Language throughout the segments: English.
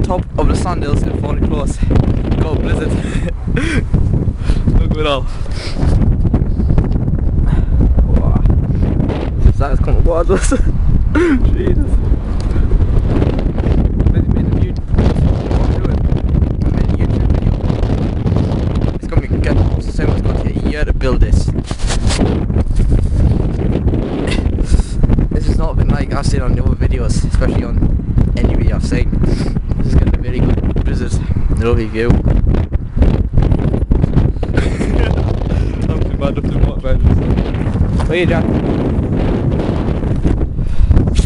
top of the sand hills and falling close. Go blizzard. Look at it all. Wow. That is coming towards us. Jesus. It's gonna be getting almost the same as it's gonna take a year to build this. This is not been like I've seen on the other videos, especially on any video I've seen. This is gonna be very good blizzard. Lovely view. I'm too bad up to what boundaries. Where are you, Jack?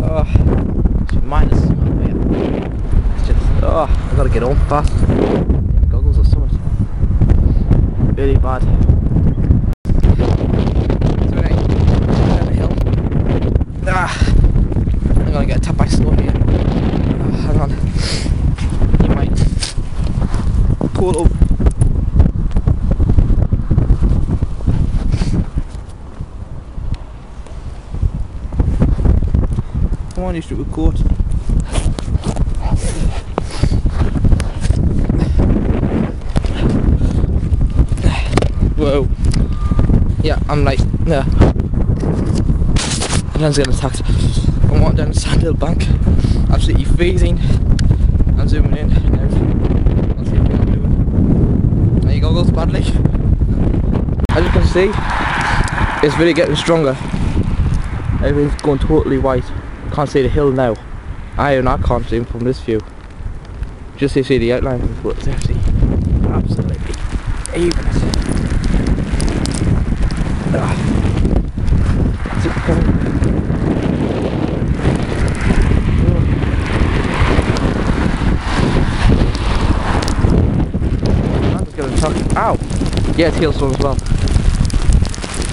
Oh, it's minus over here. It's just, oh, I gotta get home fast. Goggles or something. Really bad. So anyway, down the hill. Ah, I'm gonna get a tap by slow here. Oh, hang on. You might pull up. Come on, you stupid coat. Whoa. Yeah, I'm like, yeah. My hand's getting attacked. I'm walking down the sandhill bank. Absolutely freezing. I'm zooming in and everything. I'll see what I'm doing. There you go, goes badly. As you can see, it's really getting stronger. Everything's going totally white. Can't see the hill now. I can't see him from this view. Just to see the outline, but it's actually absolutely even. I'm just gonna tuck. Ow! Yeah, it's hailstorm as well.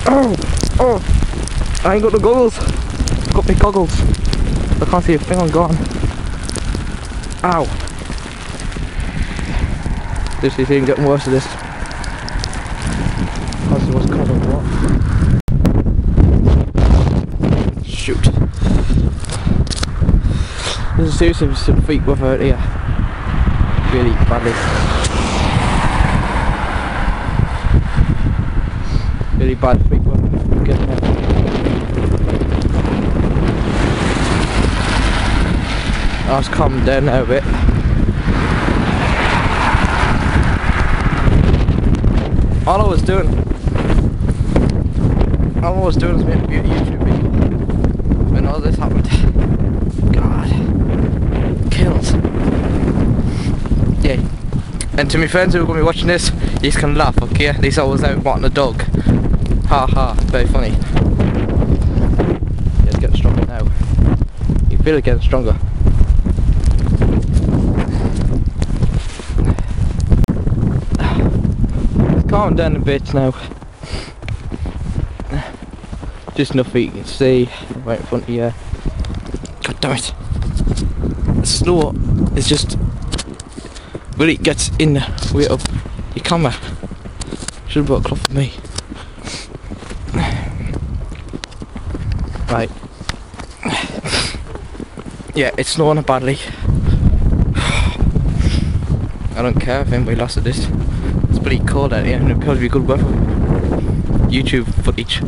Oh! Oh! I ain't got the goggles. Got my goggles. I can't see a thing. I'm gone. Ow! This is even getting worse of this. Can't see what's coming. What? Shoot! This is seriously some freak weather out here. Really badly. Really bad freak weather. Getting it. I was calming down now a bit. All I was doing was making a YouTube video. When all this happened. God. Kills. Yeah. And to my friends who are going to be watching this, you can laugh, okay? At least I was out wanting a dog. Ha ha, very funny. Yeah, it's getting stronger now. You feel it getting stronger. Calm down a bit now. Just enough that you can see right in front of you. God damn it. The snow is just really gets in the way of your camera. Should have brought a cloth with me. Right. Yeah, it's snowing badly. I don't care if anybody lost at this. It's pretty cold out here and it'll probably be good weather. YouTube footage.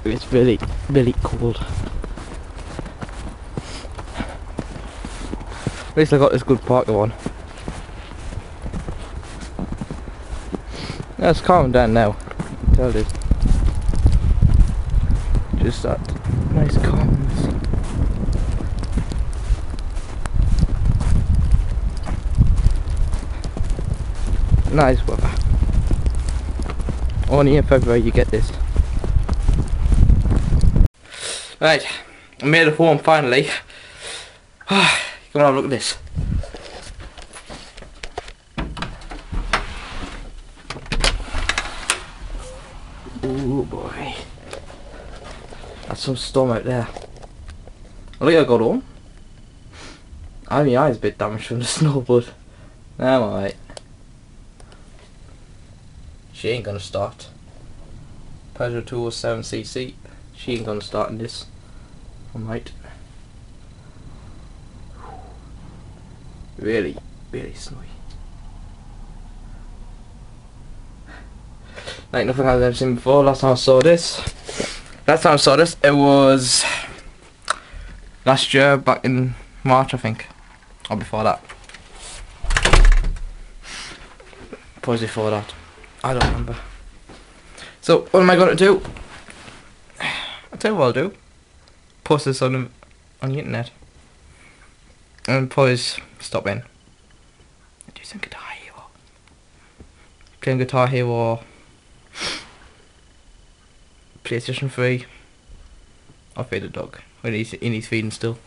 It's really, really cold. At least I got this good parker on. Yeah, it's calming down now. Tell this. Just that nice calmness. Nice weather. Only in February you get this. Right, I made it home finally. Come on, have a look at this. Oh boy. That's some storm out there. I think I got home. I mean, my eye's a bit damaged from the snow, but I'm alright. She ain't gonna start. Peugeot 207cc. She ain't gonna start in this. I might. Really, really snowy. Like nothing I've ever seen before. Last time I saw this, it was last year, back in March, I think, or before that. Probably before that. I don't remember. So what am I going to do? I'll tell you what I'll do. Post this on the internet, and probably stop in. Do some Guitar Hero. Playing Guitar Hero. PlayStation 3. I'll feed the dog. When he's feeding still.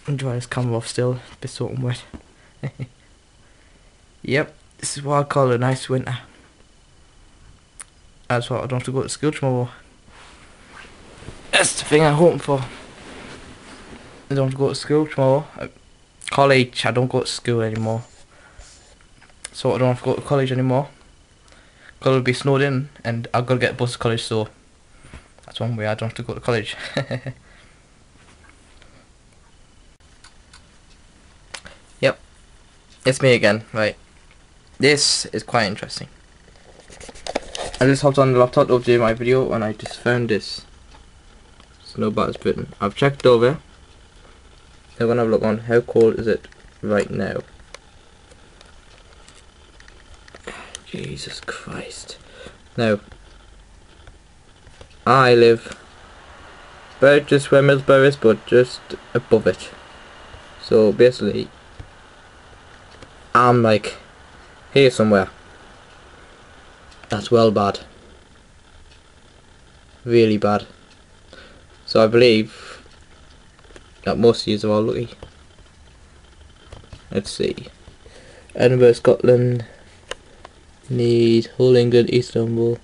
Dry this camera off still. It's a bit sort of wet. Yep, this is what I call a nice winter. That's what I don't have to go to school tomorrow. That's the thing I'm hoping for. I don't have to go to school tomorrow. College, I don't go to school anymore. So I don't have to go to college anymore. Because it'll be snowed in and I've got to get a bus to college, so that's one way I don't have to go to college. Yep, it's me again, right. This is quite interesting. I just hopped on the laptop to update my video and I just found this. Snow batter's Britain. I've checked over. I'm gonna have a look on how cold is it right now. Jesus Christ. Now, I live about just where Middlesbrough is, but just above it. So basically, I'm like here somewhere. That's well bad. Really bad. So I believe that most of you are all lucky. Let's see. Edinburgh, Scotland. Need Hull, England, Istanbul,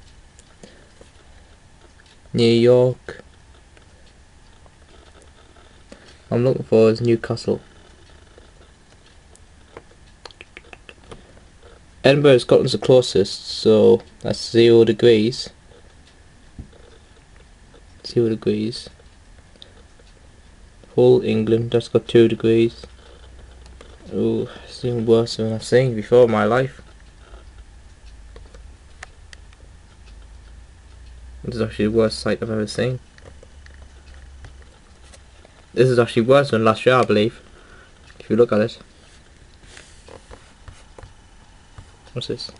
New York. I'm looking for is Newcastle. Edinburgh, Scotland's the closest, so that's 0 degrees. 0 degrees. Hull, England, that's got 2 degrees. Oh, it's even worse than I've seen before in my life. This is actually the worst sight I've ever seen. This is actually worse than last year, I believe. If you look at it. What's this?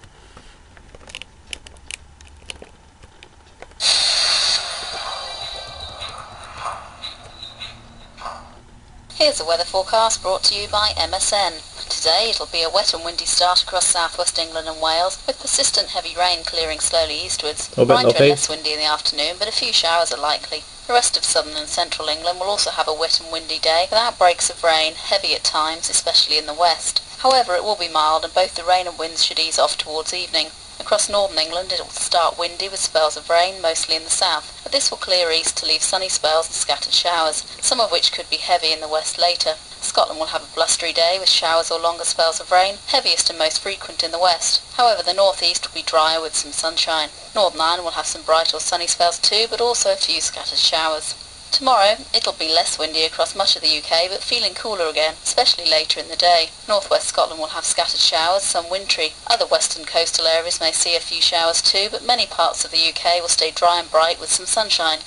Here's the weather forecast brought to you by MSN. Today it'll be a wet and windy start across southwest England and Wales, with persistent heavy rain clearing slowly eastwards. Brighter and less windy in the afternoon, but a few showers are likely. The rest of southern and central England will also have a wet and windy day, with outbreaks of rain, heavy at times, especially in the west. However, it will be mild, and both the rain and winds should ease off towards evening. Across northern England it will start windy with spells of rain, mostly in the south, but this will clear east to leave sunny spells and scattered showers, some of which could be heavy in the west later. Scotland will have a blustery day with showers or longer spells of rain, heaviest and most frequent in the west. However, the northeast will be drier with some sunshine. Northern Ireland will have some bright or sunny spells too, but also a few scattered showers. Tomorrow, it'll be less windy across much of the UK, but feeling cooler again, especially later in the day. Northwest Scotland will have scattered showers, some wintry. Other western coastal areas may see a few showers too, but many parts of the UK will stay dry and bright with some sunshine.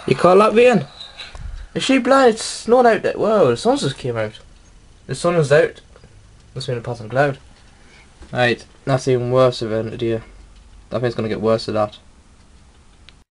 You call that rain? Is she blind? It's not out there. Whoa, the sun just came out. The sun is out. Must have been a passing cloud. Right, that's even worse of an idea. I think it's going to get worse than that.